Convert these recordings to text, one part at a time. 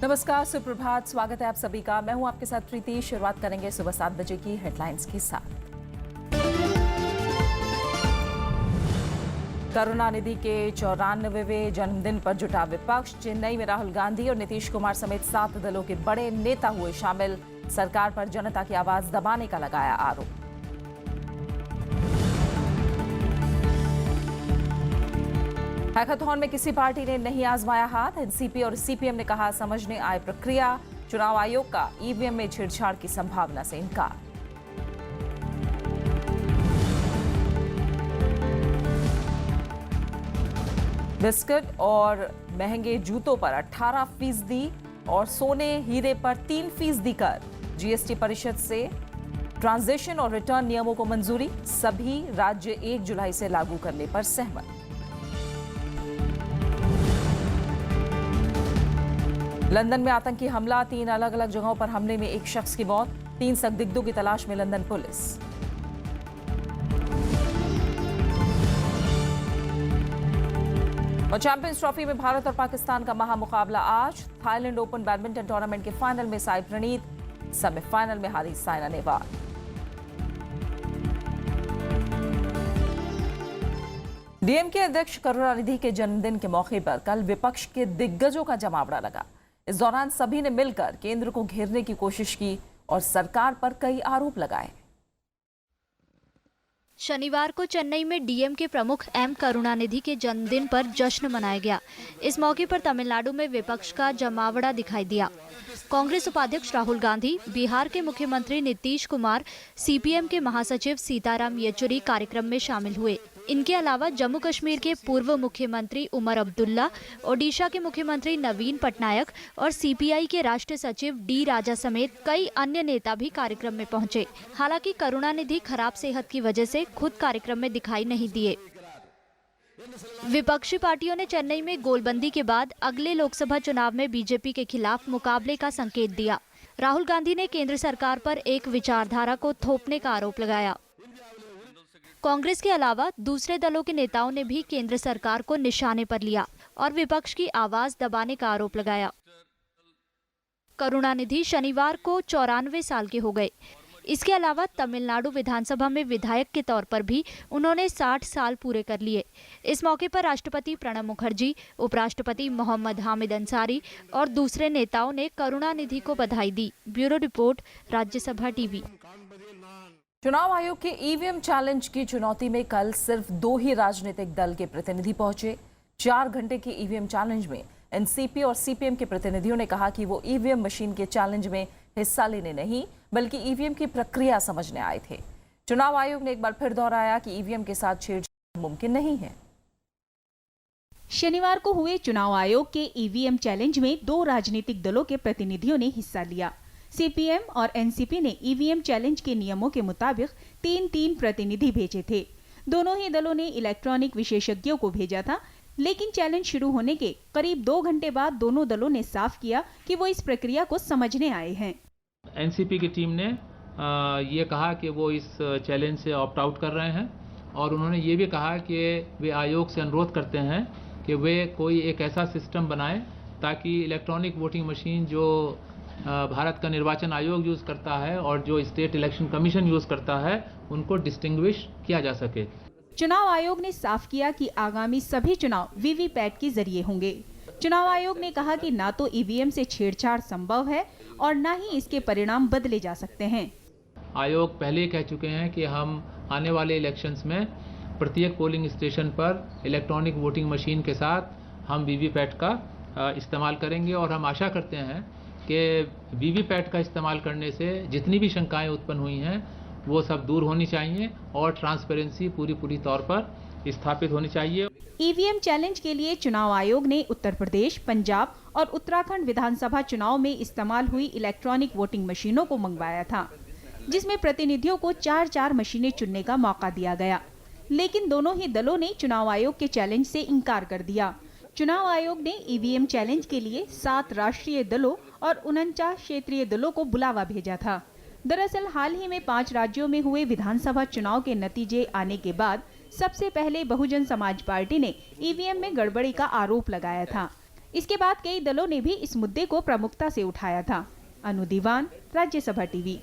नमस्कार, सुप्रभात। स्वागत है आप सभी का। मैं हूं आपके साथ प्रीति। शुरुआत करेंगे सुबह 7 बजे की हेडलाइंस के साथ। करुणानिधि के 94वें जन्मदिन पर जुटा विपक्ष। चेन्नई में राहुल गांधी और नीतीश कुमार समेत 7 दलों के बड़े नेता हुए शामिल। सरकार पर जनता की आवाज दबाने का लगाया आरोप। हैकाथॉन में किसी पार्टी ने नहीं आजमाया हाथ। एनसीपी और सीपीएम ने कहा समझने आए प्रक्रिया। चुनाव आयोग का ईवीएम में छेड़छाड़ की संभावना से इनकार। बिस्किट और महंगे जूतों पर 18% और सोने हीरे पर 3% कर। जीएसटी परिषद से ट्रांजिशन और रिटर्न नियमों को मंजूरी। सभी राज्य 1 जुलाई से लागू करने पर सहमत। लंदन में आतंकी हमला। 3 अलग अलग जगहों पर हमले में एक शख्स की मौत। 3 संदिग्धों की तलाश में लंदन पुलिस। और चैंपियंस ट्रॉफी में भारत और पाकिस्तान का महामुकाबला आज। थाईलैंड ओपन बैडमिंटन टूर्नामेंट के फाइनल में साई प्रणीत, सेमीफाइनल में हारी साइना नेहवाल। डीएमके अध्यक्ष करुणानिधि के जन्मदिन के मौके पर कल विपक्ष के दिग्गजों का जमावड़ा लगा। इस दौरान सभी ने मिलकर केंद्र को घेरने की कोशिश की और सरकार पर कई आरोप लगाए। शनिवार को चेन्नई में डीएमके प्रमुख एम करुणानिधि के जन्मदिन पर जश्न मनाया गया। इस मौके पर तमिलनाडु में विपक्ष का जमावड़ा दिखाई दिया। कांग्रेस उपाध्यक्ष राहुल गांधी, बिहार के मुख्यमंत्री नीतीश कुमार, सीपीएम के महासचिव सीताराम येचुरी कार्यक्रम में शामिल हुए। इनके अलावा जम्मू कश्मीर के पूर्व मुख्यमंत्री उमर अब्दुल्ला, ओडिशा के मुख्यमंत्री नवीन पटनायक और सीपीआई के राष्ट्रीय सचिव डी राजा समेत कई अन्य नेता भी कार्यक्रम में पहुंचे। हालांकि करुणानिधि खराब सेहत की वजह से खुद कार्यक्रम में दिखाई नहीं दिए। विपक्षी पार्टियों ने चेन्नई में गोलबंदी के बाद अगले लोकसभा चुनाव में बीजेपी के खिलाफ मुकाबले का संकेत दिया। राहुल गांधी ने केंद्र सरकार पर एक विचारधारा को थोपने का आरोप लगाया। कांग्रेस के अलावा दूसरे दलों के नेताओं ने भी केंद्र सरकार को निशाने पर लिया और विपक्ष की आवाज दबाने का आरोप लगाया। करुणानिधि शनिवार को 94 साल के हो गए। इसके अलावा तमिलनाडु विधानसभा में विधायक के तौर पर भी उन्होंने 60 साल पूरे कर लिए। इस मौके पर राष्ट्रपति प्रणब मुखर्जी, उपराष्ट्रपति मोहम्मद हामिद अंसारी और दूसरे नेताओं ने करुणानिधि को बधाई दी। Bureau report, Rajya Sabha TV. चुनाव आयोग के ईवीएम चैलेंज की चुनौती में कल सिर्फ 2 ही राजनीतिक दल के प्रतिनिधि पहुंचे। 4 घंटे के ईवीएम चैलेंज में एनसीपी और सीपीएम के प्रतिनिधियों ने कहा कि वो ईवीएम मशीन के चैलेंज में हिस्सा लेने नहीं बल्कि ईवीएम की प्रक्रिया समझने आए थे। चुनाव आयोग ने एक बार फिर दोहराया कि ईवीएम के साथ छेड़छाड़ मुमकिन नहीं है। शनिवार को हुए चुनाव आयोग के ईवीएम चैलेंज में 2 राजनीतिक दलों के प्रतिनिधियों ने हिस्सा लिया। सीपीएम और एनसीपी ने ईवीएम चैलेंज के नियमों के मुताबिक 3-3 प्रतिनिधि भेजे थे। दोनों ही दलों ने इलेक्ट्रॉनिक विशेषज्ञों को भेजा था, लेकिन चैलेंज शुरू होने के करीब 2 घंटे बाद दोनों दलों ने साफ किया कि वो इस प्रक्रिया को समझने आए हैं। एनसीपी की टीम ने ये कहा कि वो इस चैलेंज से ऑप्ट आउट कर रहे हैं और उन्होंने ये भी कहा कि वे आयोग से अनुरोध करते हैं कि वे कोई एक ऐसा सिस्टम बनाएं ताकि इलेक्ट्रॉनिक वोटिंग मशीन जो भारत का निर्वाचन आयोग यूज करता है और जो स्टेट इलेक्शन कमीशन यूज करता है उनको डिस्टिंग्विश किया जा सके। चुनाव आयोग ने साफ किया कि आगामी सभी चुनाव वीवीपैट के जरिए होंगे। चुनाव आयोग ने कहा कि ना तो ईवीएम से छेड़छाड़ संभव है और न ही इसके परिणाम बदले जा सकते हैं। आयोग पहले कह चुके हैं कि हम आने वाले इलेक्शंस में प्रत्येक पोलिंग स्टेशन पर इलेक्ट्रॉनिक वोटिंग मशीन के साथ हम वीवीपैट का इस्तेमाल करेंगे और हम आशा करते हैं कि वीवीपैट का इस्तेमाल करने से जितनी भी शंकाएं उत्पन्न हुई हैं वो सब दूर होनी चाहिए और ट्रांसपेरेंसी पूरी तौर पर स्थापित होनी चाहिए। ईवीएम चैलेंज के लिए चुनाव आयोग ने उत्तर प्रदेश, पंजाब और उत्तराखंड विधानसभा चुनाव में इस्तेमाल हुई इलेक्ट्रॉनिक वोटिंग मशीनों को मंगवाया था, जिसमें प्रतिनिधियों को 4-4 मशीनें चुनने का मौका दिया गया। लेकिन दोनों ही दलों ने चुनाव आयोग के चैलेंज से इनकार कर दिया। चुनाव आयोग ने ईवीएम चैलेंज के लिए 7 राष्ट्रीय दलों और 49 क्षेत्रीय दलों को बुलावा भेजा था। दरअसल हाल ही में 5 राज्यों में हुए विधानसभा चुनाव के नतीजे आने के बाद सबसे पहले बहुजन समाज पार्टी ने ईवीएम में गड़बड़ी का आरोप लगाया था। इसके बाद कई दलों ने भी इस मुद्दे को प्रमुखता से उठाया था। अनु दीवान, राज्यसभा टीवी।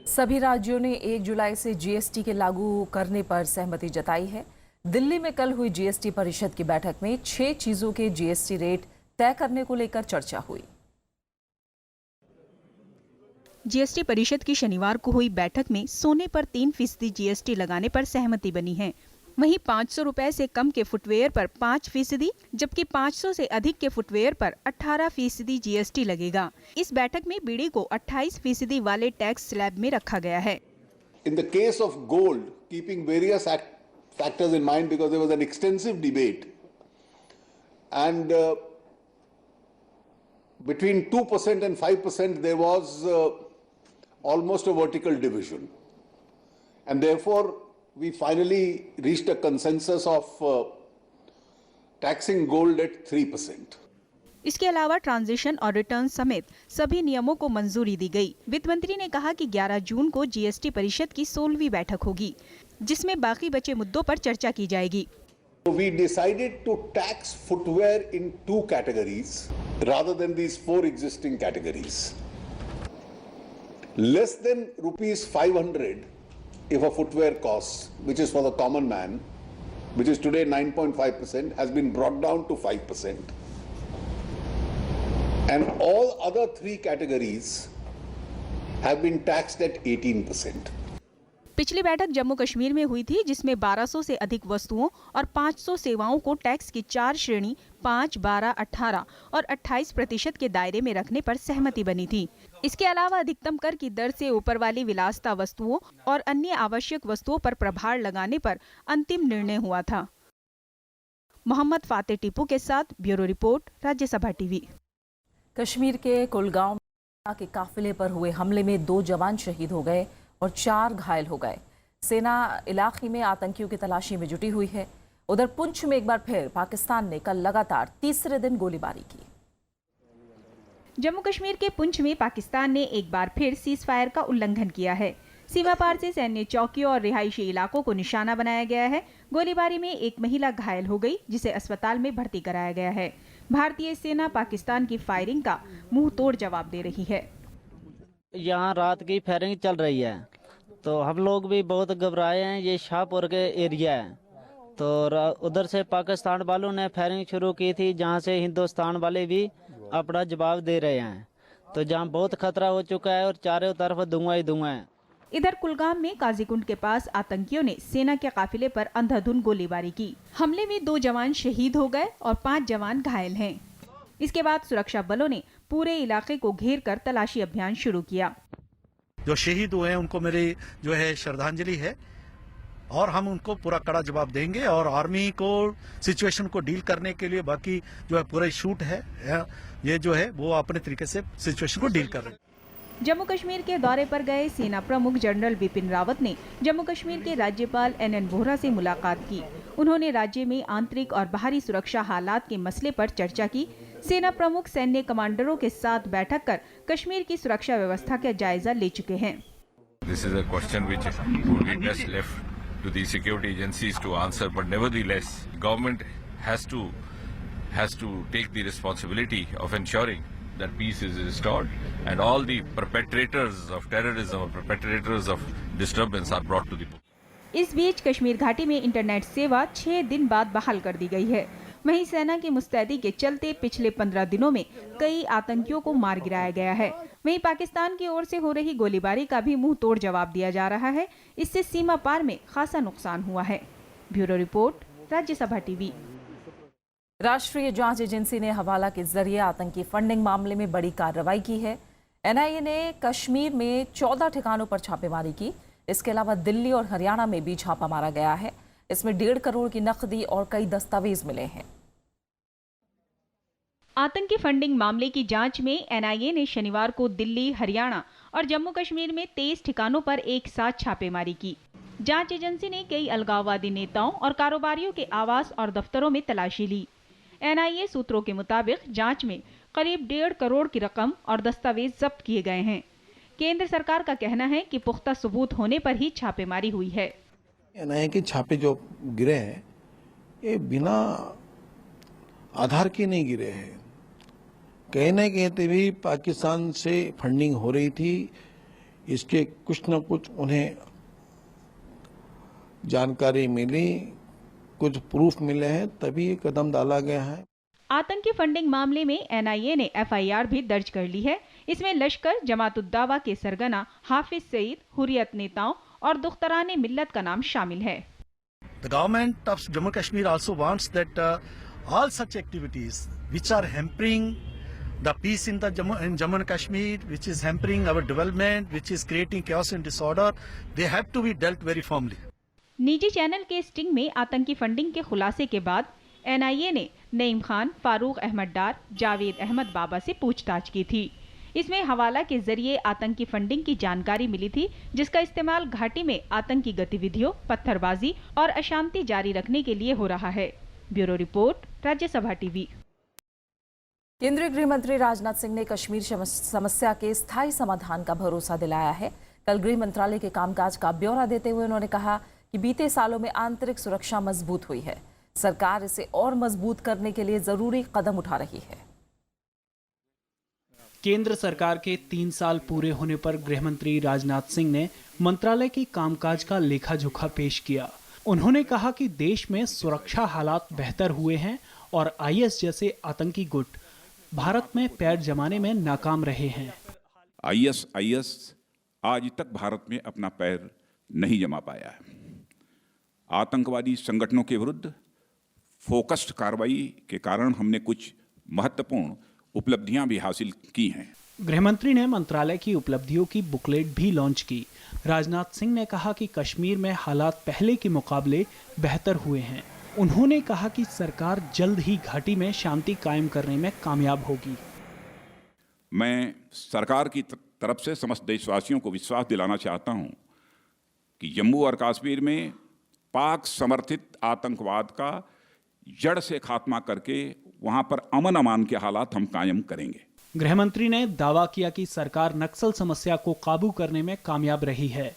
सभी राज्यों ने 1 जुलाई से जीएसटी के लागू करने पर सहमति जताई है। दिल्ली में कल हुई जीएसटी परिषद की बैठक में 6 चीजों के जीएसटी रेट तय करने को लेकर चर्चा हुई। जीएसटी परिषद की शनिवार को हुई बैठक में सोने पर 3% जीएसटी लगाने पर सहमति बनी है। वहीं 500 रुपए से कम के फुटवेयर पर 5%, जबकि 500 से अधिक के फुटवेयर पर 18% जीएसटी लगेगा। इस बैठक में बीड़ी को 28% वाले टैक्स स्लैब में रखा गया है। In the case of gold, keeping various factors in mind, because there was an extensive debate, and between 2% and 5% there was almost a vertical division, and therefore we finally reached a consensus of taxing gold at 3%. इसके अलावा transition और return समेत सभी नियमों को मंजूरी दी गई। वित्त मंत्री ने कहा कि 11 जून को जीएसटी परिषद की 16वीं बैठक होगी, जिसमें बाकी बचे मुद्दों पर चर्चा की जाएगी। We decided to tax footwear in 2 categories rather than these 4 existing categories. Less than rupees 500 if a footwear costs, which is for the common man, which is today 9.5%, has been brought down to 5%. And all other 3 categories have been taxed at 18%. पिछली बैठक जम्मू कश्मीर में हुई थी, जिसमें 1200 से अधिक वस्तुओं और 500 सेवाओं को टैक्स की 4 श्रेणी 5, 12, 18 और 28% के दायरे में रखने पर सहमति बनी थी। इसके अलावा अधिकतम कर की दर से ऊपर वाली विलासिता वस्तुओं और अन्य आवश्यक वस्तुओं पर प्रभार लगाने पर अंतिम निर्णय हुआ था। मोहम्मद फाते टीपू के साथ bureau report, Rajya Sabha TV. Kashmir के कुलगांव में के काफिले पर हुए हमले में 2 जवान शहीद हो गए और 4 घायल हो गए। सेना इलाके में आतंकियों की तलाशी में जुटी हुई है। उधर पुंछ में एक बार फिर पाकिस्तान ने कल लगातार तीसरे दिन गोलीबारी की। जम्मू कश्मीर के पुंछ में पाकिस्तान ने एक बार फिर सीज फायर का उल्लंघन किया है। सीमा पार से सैन्य चौकियों और रिहायशी इलाकों को निशाना बनाया गया है। गोलीबारी में एक महिला घायल हो गई, जिसे अस्पताल में भर्ती कराया गया है। भारतीय सेना पाकिस्तान की फायरिंग का मुंह तोड़ जवाब दे रही है। यहाँ रात की फायरिंग चल रही है, तो हम लोग भी बहुत घबराए हैं। ये शाहपुर के एरिया है, तो उधर से पाकिस्तान वालों ने फायरिंग शुरू की थी, जहाँ से हिंदुस्तान वाले भी अपना जवाब दे रहे हैं। तो जहाँ बहुत खतरा हो चुका है और चारों तरफ धुआं ही धुआं है। इधर कुलगाम में काजीकुंड के पास आतंकियों ने सेना के काफिले पर अंधाधुंध गोलीबारी की। हमले में 2 जवान शहीद हो गए और 5 जवान घायल हैं। इसके बाद सुरक्षा बलों ने पूरे इलाके को घेर कर तलाशी अभियान शुरू किया। जो शहीद हुए हैं उनको मेरी जो है श्रद्धांजलि है, और हम उनको पूरा कड़ा जवाब देंगे। और आर्मी को सिचुएशन को डील करने के लिए बाकी जो है पूरा शूट है, ये जो है वो अपने तरीके से सिचुएशन को डील कर रहे हैं। जम्मू कश्मीर के दौरे पर गए सेना प्रमुख जनरल बिपिन रावत ने जम्मू कश्मीर के राज्यपाल NN वोहरा से मुलाकात की। उन्होंने राज्य में आंतरिक और बाहरी सुरक्षा हालात के मसले पर चर्चा की। सेना प्रमुख सैन्य कमांडरों के साथ बैठक कर कश्मीर की सुरक्षा व्यवस्था का जायजा ले चुके हैं। This is a question which would be best left to the security agencies to answer, but nevertheless, government has to take the responsibility of ensuring that peace is restored and all the perpetrators of terrorism or perpetrators of disturbance are brought to the book. इस बीच कश्मीर घाटी में internet सेवा 6 दिन बाद बहाल कर दी गई है। वहीं सेना की मुस्तैदी के चलते पिछले 15 दिनों में कई आतंकियों को मार गिराया गया है। वहीं पाकिस्तान की ओर से हो रही गोलीबारी का भी मुंह तोड़ जवाब दिया जा रहा है। इससे सीमा पार में खासा नुकसान हुआ है। Bureau report, Rajya Sabha TV. राष्ट्रीय जांच एजेंसी ने हवाला के जरिए आतंकी फंडिंग मामले में बड़ी कार्रवाई की है। NIA ने कश्मीर में 14 ठिकानों पर छापेमारी की। इसके अलावा दिल्ली और हरियाणा में भी छापा मारा गया है। इसमें 1.5 करोड़ की नकदी और कई दस्तावेज मिले हैं। आतंकी फंडिंग मामले की जांच में NIA ने शनिवार को दिल्ली, हरियाणा और जम्मू कश्मीर में 23 ठिकानों पर एक साथ छापेमारी की। जांच एजेंसी ने कई अलगाववादी नेताओं और कारोबारियों के आवास और दफ्तरों में तलाशी ली। NIA सूत्रों के मुताबिक जांच में करीब 1.5 करोड़ की रकम और दस्तावेज जब्त किए गए हैं। केंद्र सरकार का कहना है कि पुख्ता सबूत होने पर ही छापेमारी हुई है। NIA के छापे जो गिरे हैं, ये बिना आधार के नहीं गिरे हैं। कहीं न कहीं भी पाकिस्तान से फंडिंग हो रही थी, इसके कुछ न कुछ उन्हें जानकारी मिली, कुछ प्रूफ मिले हैं, तभी ये कदम डाला गया है। आतंकी फंडिंग मामले में एनआईए ने एफआईआर भी दर्ज कर ली है। इसमें लश्कर जमात-उद-दावा के सरगना हाफिज सईद, हुर्रियत नेताओं और दुख्तरान मिल्लत का नाम शामिल है। The government of Jammu Kashmir also wants that all such activities which are hampering the peace in Jammu and Kashmir, which is hampering our development, which is creating chaos and disorder, they have to be dealt very firmly. निजी channel के sting में आतंकी funding के खुलासे के बाद NIA ने नईम खान, फारूक अहमद डार, जावेद अहमद बाबा से पूछताछ की थी। इसमें हवाला के जरिए आतंकी फंडिंग की जानकारी मिली थी, जिसका इस्तेमाल घाटी में आतंकी गतिविधियों, पत्थरबाजी और अशांति जारी रखने के लिए हो रहा है। Bureau report, Rajya Sabha TV. केंद्रीय गृह मंत्री राजनाथ सिंह ने कश्मीर समस्या के स्थायी समाधान का भरोसा दिलाया है। कल गृह मंत्रालय के कामकाज का ब्यौरा देते हुए उन्होंने कहा कि बीते सालों में आंतरिक सुरक्षा मजबूत हुई है। सरकार इसे और मजबूत करने के लिए जरूरी कदम उठा रही है। केंद्र सरकार के 3 साल पूरे होने पर गृह मंत्री राजनाथ सिंह ने मंत्रालय की कामकाज का लेखा जोखा पेश किया। उन्होंने कहा कि देश में सुरक्षा हालात बेहतर हुए हैं और आईएस जैसे आतंकी गुट भारत में पैर जमाने में नाकाम रहे हैं। आईएस आज तक भारत में अपना पैर नहीं जमा पाया है। आतंकवादी संगठनों के विरुद्ध फोकस्ड कार्रवाई के कारण हमने कुछ महत्वपूर्ण उपलब्धियां भी हासिल की हैं। गृहमंत्री ने मंत्रालय की उपलब्धियों की बुकलेट भी लॉन्च की। राजनाथ सिंह ने कहा कि कश्मीर में हालात पहले के मुकाबले बेहतर हुए हैं। उन्होंने कहा कि सरकार जल्द ही घाटी में शांति कायम करने में कामयाब होगी। मैं सरकार की तरफ से समस्त देशवासियों को विश्वास दिलाना चाहता हूं कि जम्मू और कश्मीर में पाक समर्थित आतंकवाद का जड़ से खात्मा करके वहां पर अमन अमान के हालात हम कायम करेंगे। गृहमंत्री ने दावा किया कि सरकार नक्सल समस्या को काबू करने में कामयाब रही है।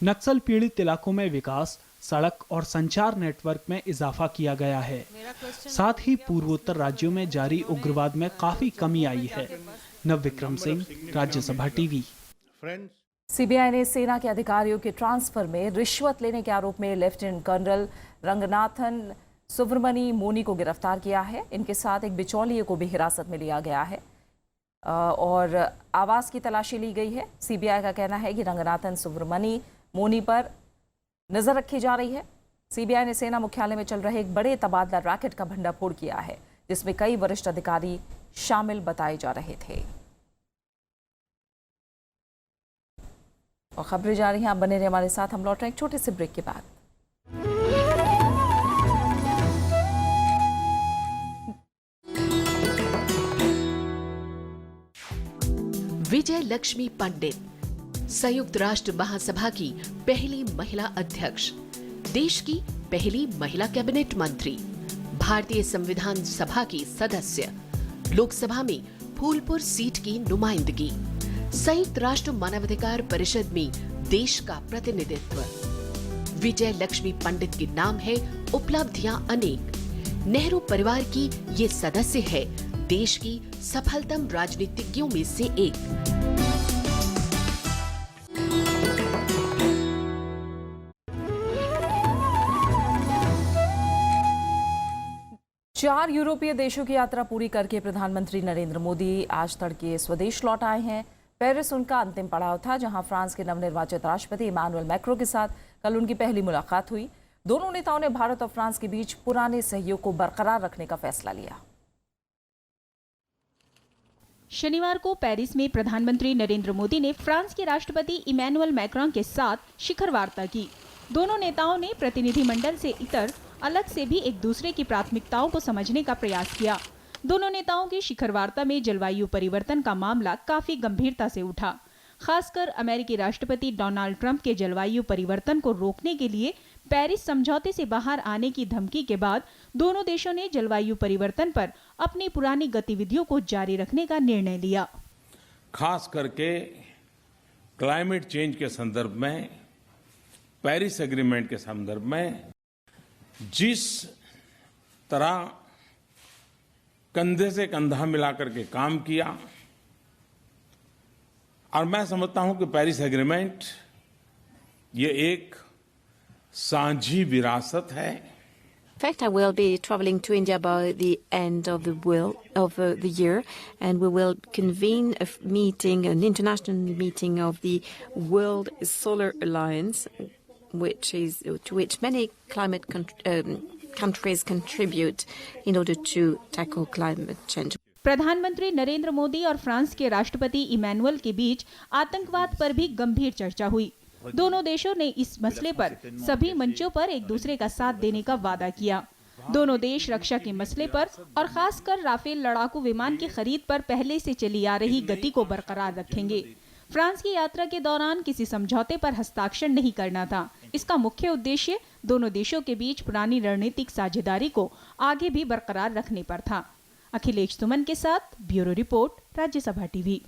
नक्सल पीड़ित इलाकों में विकास, सड़क और संचार नेटवर्क में इजाफा किया गया है। साथ ही पूर्वोत्तर राज्यों में जारी उग्रवाद में काफी कमी आई है। नवविक्रम सिंह, राज्यसभा टीवी। सीबीआई ने सेना के अधिकारियों के ट्रांसफर में रिश्वत लेने के आरोप में लेफ्टिनेंट कर्नल रंगनाथन सुब्रमणी मोनी को गिरफ्तार किया है। इनके साथ एक बिचौलिए को भी हिरासत में लिया गया है और आवास की तलाशी ली गई है। सीबीआई का कहना है कि रंगनाथन सुब्रमणी मोनी पर नजर रखी जा रही है। सीबीआई ने सेना मुख्यालय में चल रहे एक बड़े तबादला रैकेट का भंडाफोड़ किया है, जिसमें कई वरिष्ठ अधिकारी शामिल बताए जा रहे थे। और खबरें जा रही हैं, आप बने रहे हमारे साथ। हम लौट रहे हैं एक छोटे से ब्रेक के बाद। विजय लक्ष्मी पंडित, संयुक्त राष्ट्र महासभा की पहली महिला अध्यक्ष, देश की पहली महिला कैबिनेट मंत्री, भारतीय संविधान सभा की सदस्य, लोकसभा में फूलपुर सीट की नुमाइंदगी, संयुक्त राष्ट्र मानवाधिकार परिषद में देश का प्रतिनिधित्व। विजय लक्ष्मी पंडित के नाम है उपलब्धियां अनेक। नेहरू परिवार की ये सदस्य है देश की सफलतम राजनीतिज्ञों में से एक। चार यूरोपीय देशों की यात्रा पूरी करके प्रधानमंत्री नरेंद्र मोदी आज तड़के स्वदेश लौट आए हैं। पेरिस उनका अंतिम पड़ाव था, जहां फ्रांस के नवनिर्वाचित राष्ट्रपति इमानुएल मैक्रों के साथ कल उनकी पहली मुलाकात हुई। दोनों नेताओं ने भारत और फ्रांस के बीच पुराने सहयोग को बरकरार रखने का फैसला लिया। शनिवार को पेरिस में प्रधानमंत्री नरेंद्र मोदी ने फ्रांस के राष्ट्रपति इमैनुअल मैक्रों के साथ शिखर वार्ता की। दोनों नेताओं ने प्रतिनिधिमंडल से इतर अलग से भी एक दूसरे की प्राथमिकताओं को समझने का प्रयास किया। दोनों नेताओं की शिखर वार्ता में जलवायु परिवर्तन का मामला काफी गंभीरता से उठा। खासकर अमेरिकी राष्ट्रपति डोनाल्ड ट्रंप के जलवायु परिवर्तन को रोकने के लिए पेरिस समझौते से बाहर आने की धमकी के बाद दोनों देशों ने जलवायु परिवर्तन पर अपनी पुरानी गतिविधियों को जारी रखने का निर्णय लिया। खास करके क्लाइमेट चेंज के संदर्भ में, पेरिस एग्रीमेंट के संदर्भ में जिस तरह कंधे से कंधा मिलाकर के काम किया और मैं समझता हूं कि पेरिस एग्रीमेंट ये एक साझी विरासत है. In fact, I will be traveling to India by the end of the year, and we will convene a meeting, an international meeting of the World Solar Alliance, to which many climate countries contribute in order to tackle climate change. प्रधानमंत्री नरेंद्र मोदी और France के राष्ट्रपति Emmanuel के बीच आतंकवाद पर भी गंभीर चर्चा हुई. दोनों देशों ने इस मसले पर सभी मंचों पर एक दूसरे का साथ देने का वादा किया. दोनों देश रक्षा के मसले पर और खासकर राफेल लड़ाकू विमान की खरीद पर पहले से चली आ रही गति को बरकरार रखेंगे. फ्रांस की यात्रा के दौरान किसी समझौते पर हस्ताक्षर नहीं करना था. इसका मुख्य उद्देश्य दोनों देशों के बीच पुरानी रणनीतिक साझेदारी को आगे भी बरकरार रखने पर था. अखिलेश सुमन के साथ bureau report, Rajya Sabha TV.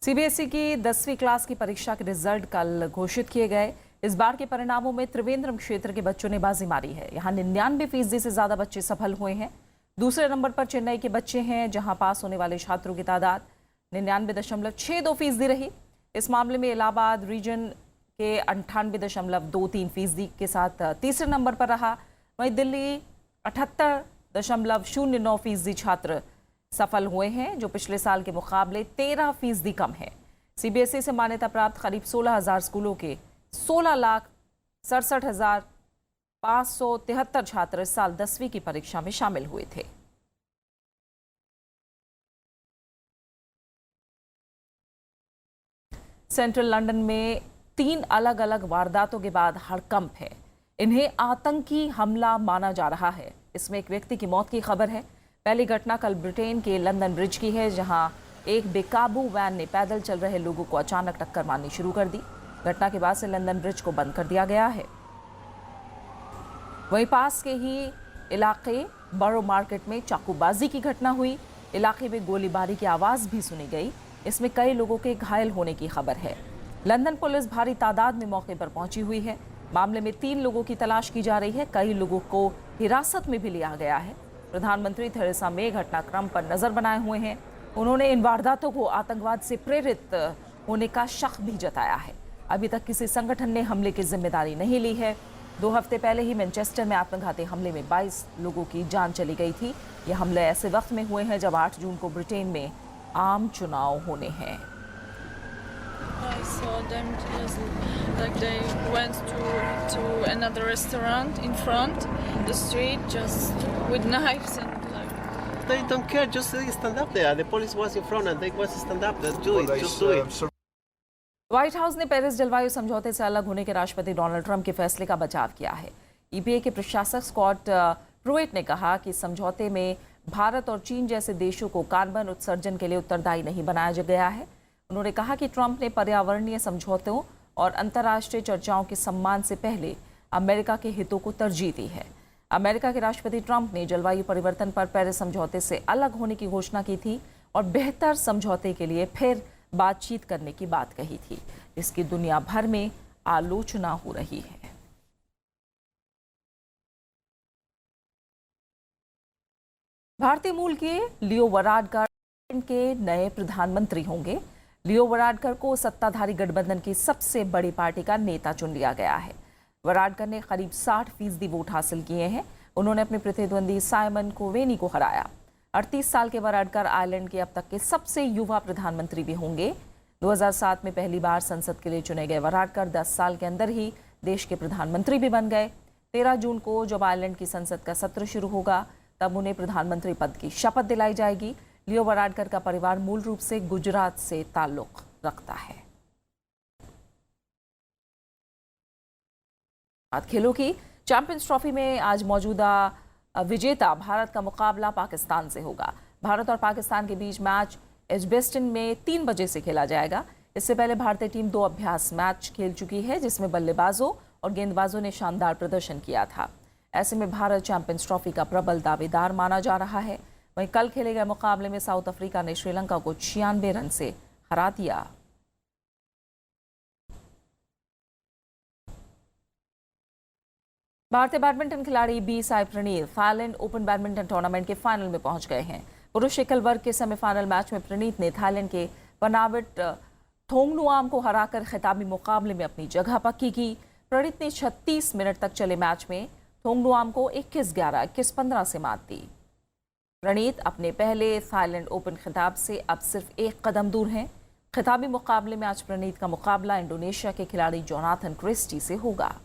CBSE की 10वीं क्लास की परीक्षा के रिजल्ट कल घोषित किए गए. इस बार के परिणामों में त्रिवेंद्रम क्षेत्र के बच्चों ने बाजी मारी है. यहाँ 99% से ज्यादा बच्चे सफल हुए हैं. दूसरे नंबर पर चेन्नई के बच्चे हैं, जहां पास होने वाले छात्रों की तादाद 99.62% रही. इस मामले में इलाहाबाद रीजन के 98.23% के साथ तीसरे नंबर पर रहा. वहीं दिल्ली 78.09% छात्र सफल हुए हैं, जो पिछले साल के मुकाबले 13% कम है. सीबीएसई से मान्यता प्राप्त करीब 16,000 स्कूलों के 16,67,573 छात्र इस साल 10वीं की परीक्षा में शामिल हुए थे. सेंट्रल लंदन में 3 अलग अलग वारदातों के बाद हड़कंप है. इन्हें आतंकी हमला माना जा रहा है. इसमें एक व्यक्ति की मौत की खबर है. पहली घटना कल ब्रिटेन के लंदन ब्रिज की है, जहां एक बेकाबू वैन ने पैदल चल रहे लोगों को अचानक टक्कर मारनी शुरू कर दी. घटना के बाद से लंदन ब्रिज को बंद कर दिया गया है. वहीं पास के ही इलाके बरो मार्केट में चाकूबाजी की घटना हुई. इलाके में गोलीबारी की आवाज भी सुनी गई. इसमें कई लोगों के घायल होने की खबर है. लंदन पुलिस भारी तादाद में मौके पर पहुंची हुई है. मामले में 3 लोगों की तलाश की जा रही है. कई लोगों को हिरासत में भी लिया गया है. प्रधानमंत्री थेरेसा मे घटनाक्रम पर नजर बनाए हुए हैं. उन्होंने इन वारदातों को आतंकवाद से प्रेरित होने का शक भी जताया है. अभी तक किसी संगठन ने हमले की जिम्मेदारी नहीं ली है. 2 हफ्ते पहले ही मैनचेस्टर में आत्मघाती हमले में 22 लोगों की जान चली गई थी. ये हमले ऐसे वक्त में हुए हैं जब 8 जून को ब्रिटेन में आम चुनाव होने हैं. I saw them just like they went to another restaurant in front the street just with knives and like they don't care, just stand up there. The police was in front and they was stand up. Just do it, just do it. White house ने Paris जलवायु समझौते से अलग होने के राष्ट्रपति Donald Trump के फैसले का बचाव किया है. ईपीए के प्रशासक स्कॉट प्रूइट ने कहा कि समझौते में भारत और चीन जैसे देशों को कार्बन उत्सर्जन के लिए उत्तरदायी नहीं बनाया गया है. उन्होंने कहा कि ट्रंप ने पर्यावरणीय समझौतों और अंतर्राष्ट्रीय चर्चाओं के सम्मान से पहले अमेरिका के हितों को तरजीह दी है. अमेरिका के राष्ट्रपति ट्रंप ने जलवायु परिवर्तन पर पेरिस समझौते से अलग होने की घोषणा की थी और बेहतर समझौते के लिए फिर बातचीत करने की बात कही थी, जिसकी दुनिया भर में आलोचना हो रही है. भारतीय मूल के लियो वराडकर के नए प्रधानमंत्री होंगे. लियो वराडकर को सत्ताधारी गठबंधन की सबसे बड़ी पार्टी का नेता चुन लिया गया है. वराडकर ने करीब 60% वोट हासिल किए हैं. उन्होंने अपने प्रतिद्वंदी साइमन कोवेनी को हराया. 38 साल के वराडकर आयरलैंड के अब तक के सबसे युवा प्रधानमंत्री भी होंगे. 2007 में पहली बार संसद के लिए चुने गए वराडकर 10 साल के अंदर ही देश के प्रधानमंत्री भी बन गए. 13 जून को जब आयरलैंड की संसद का सत्र शुरू होगा, तब उन्हें प्रधानमंत्री पद की शपथ दिलाई जाएगी. लियो वराडकर का परिवार मूल रूप से गुजरात से ताल्लुक रखता है. खेलों की चैंपियंस ट्रॉफी में आज मौजूदा विजेता भारत का मुकाबला पाकिस्तान से होगा. भारत और पाकिस्तान के बीच मैच एजबेस्टन में 3 बजे से खेला जाएगा. इससे पहले भारतीय टीम 2 अभ्यास मैच खेल चुकी है, जिसमें बल्लेबाजों और गेंदबाजों ने शानदार प्रदर्शन किया था. ऐसे में भारत चैंपियंस ट्रॉफी का प्रबल दावेदार माना जा रहा है. वहीं कल खेले गए मुकाबले में साउथ अफ्रीका ने श्रीलंका को 96 रन से हरा दिया. भारतीय बैडमिंटन खिलाड़ी B Sai Praneeth Thailand open badminton tournament के फाइनल में पहुंच गए हैं। पुरुष एकल वर्ग के सेमीफाइनल मैच में प्रणीत ने थाईलैंड के पनाविट थोंगनुआम को हराकर खिताबी मुकाबले में अपनी जगह पक्की की। प्रणीत ने 36 मिनट तक चले मैच में थोंगनुआम को 21-11, 21-15 से मात दी। प्रणीत अपने पहले थाईलैंड ओपन खिताब से अब सिर्फ एक कदम दूर हैं। खिताबी मुकाबले में आज प्रणीत का मुकाबला इंडोनेशिया के खिलाड़ी जोनाथन क्रिस्टी से होगा।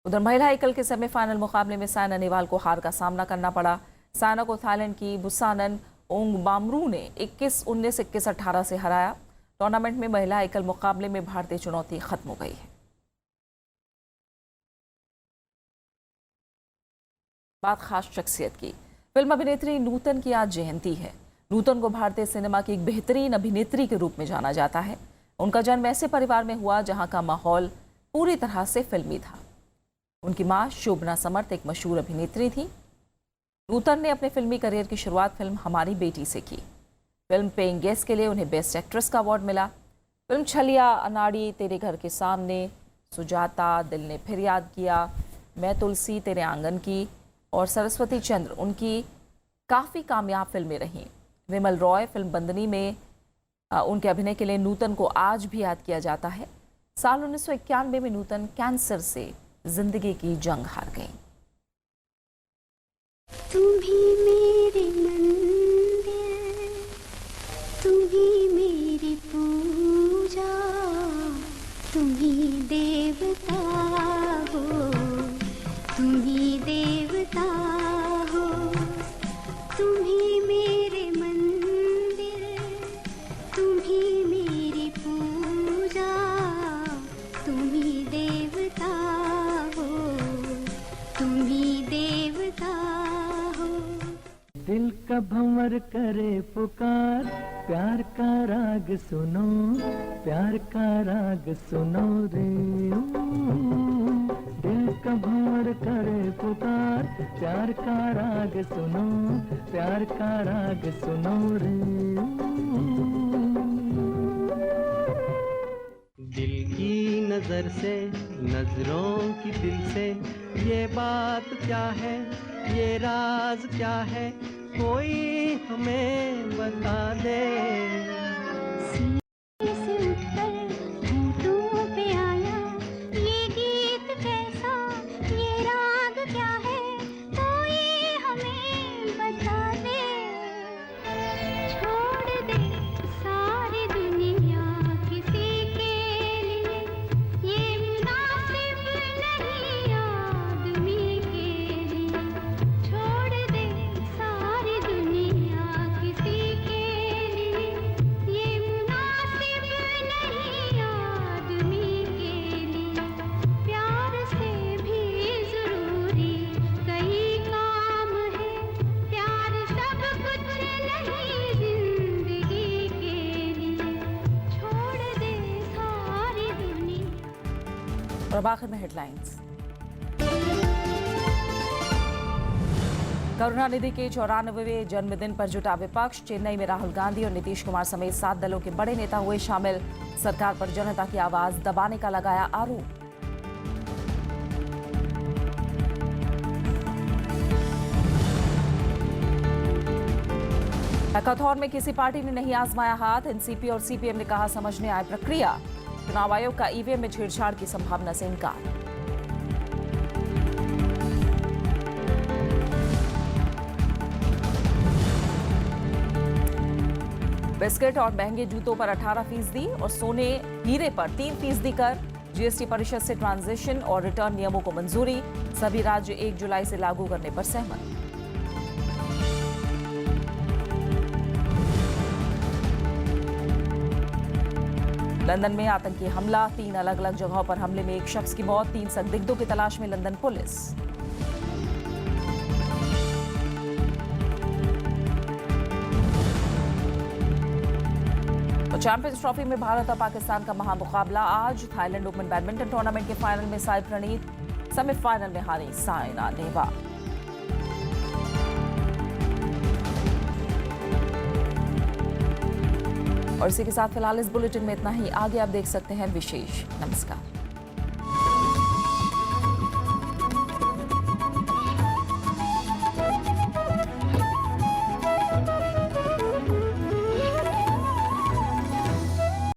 उधर महिला एकल के सेमीफाइनल मुकाबले में साइना नेहवाल को हार का सामना करना पड़ा। साइना को थाईलैंड की बुसानन ओंगबामरू ने 21-19, 21-18 से हराया। टूर्नामेंट में महिला एकल मुकाबले में भारतीय चुनौती खत्म हो गई है। बात खास शख्सियत की। फिल्म अभिनेत्री नूतन की आज जयंती है। नूतन को भारतीय सिनेमा की एक बेहतरीन अभिनेत्री के रूप में जाना जाता है। उनका जन्म ऐसे परिवार में हुआ जहां का माहौल पूरी तरह से फिल्मी था। उनकी मां शोभना समर्थ एक मशहूर अभिनेत्री थी। नूतन ने अपने फिल्मी करियर की शुरुआत फिल्म हमारी बेटी से की। फिल्म पेइंग गेस्ट के लिए उन्हें बेस्ट एक्ट्रेस का अवार्ड मिला। फिल्म छलिया, अनाड़ी, तेरे घर के सामने, सुजाता, दिल ने फिर याद किया, मैं तुलसी तेरे आंगन की और सरस्वती चंद्र उनकी काफ़ी कामयाब फिल्में रहीं। विमल रॉय फिल्म बंदनी में उनके अभिनय के लिए नूतन को आज भी याद किया जाता है। साल 1991 में नूतन कैंसर से जिंदगी की जंग हार गई। तुम ही मेरे मंदिर, तुम ही मेरी पूजा, तुम ही देवता हो, तुम ही देवता हो, तुम ही मेरे मंदिर, तुम ही मेरी पूजा, तुम ही देवता हो, तुम ही देवता हो। दिल का भंवर करे पुकार, प्यार का राग सुनो, प्यार का राग सुनो रे। दिल का भंवर करे पुकार, प्यार का राग सुनो, प्यार का राग सुनो रे। दिल की नजर से, नजरों की दिल से, ये बात क्या है, ये राज क्या है, कोई हमें बता दे। से उठकर होठों पे आया, ये गीत कैसा, ये राग क्या है, कोई हमें बता दे। छोड़ दे सारी दुनिया किसी के लिए, ये मुनासिब नहीं आदमी के लिए। छोड़ दे सारी दुनिया किसी के लिए, ये मुनासिब नहीं आदमी के लिए। प्यार से भी जरूरी कई काम है, प्यार सब कुछ नहीं जिंदगी के लिए। छोड़ दे सारी दुनिया। और आखिर में हेडलाइंस। करुणानिधि के 94वें जन्मदिन पर जुटा विपक्ष। चेन्नई में राहुल गांधी और नीतीश कुमार समेत 7 दलों के बड़े नेता हुए शामिल। सरकार पर जनता की आवाज दबाने का लगाया आरोप। हैकाथॉन में किसी पार्टी ने नहीं आजमाया हाथ। एनसीपी और सीपीएम ने कहा समझने आए प्रक्रिया। चुनाव आयोग का ईवीएम में छेड़छाड़ की संभावना से इनकार। बिस्किट और महंगे जूतों पर 18% और सोने हीरे पर 3% कर। जीएसटी परिषद से ट्रांजिशन और रिटर्न नियमों को मंजूरी। सभी राज्य 1 जुलाई से लागू करने पर सहमत। लंदन में आतंकी हमला। 3 अलग अलग जगहों पर हमले में एक शख्स की मौत। 3 संदिग्धों की तलाश में लंदन पुलिस। चैंपियंस ट्रॉफी में भारत और पाकिस्तान का महामुकाबला आज। थाईलैंड ओपन बैडमिंटन टूर्नामेंट के फाइनल में साई प्रणीत, सेमीफाइनल में हारी साइना नेहवाल। और इसी के साथ फिलहाल इस बुलेटिन में इतना ही। आगे आप देख सकते हैं विशेष। नमस्कार।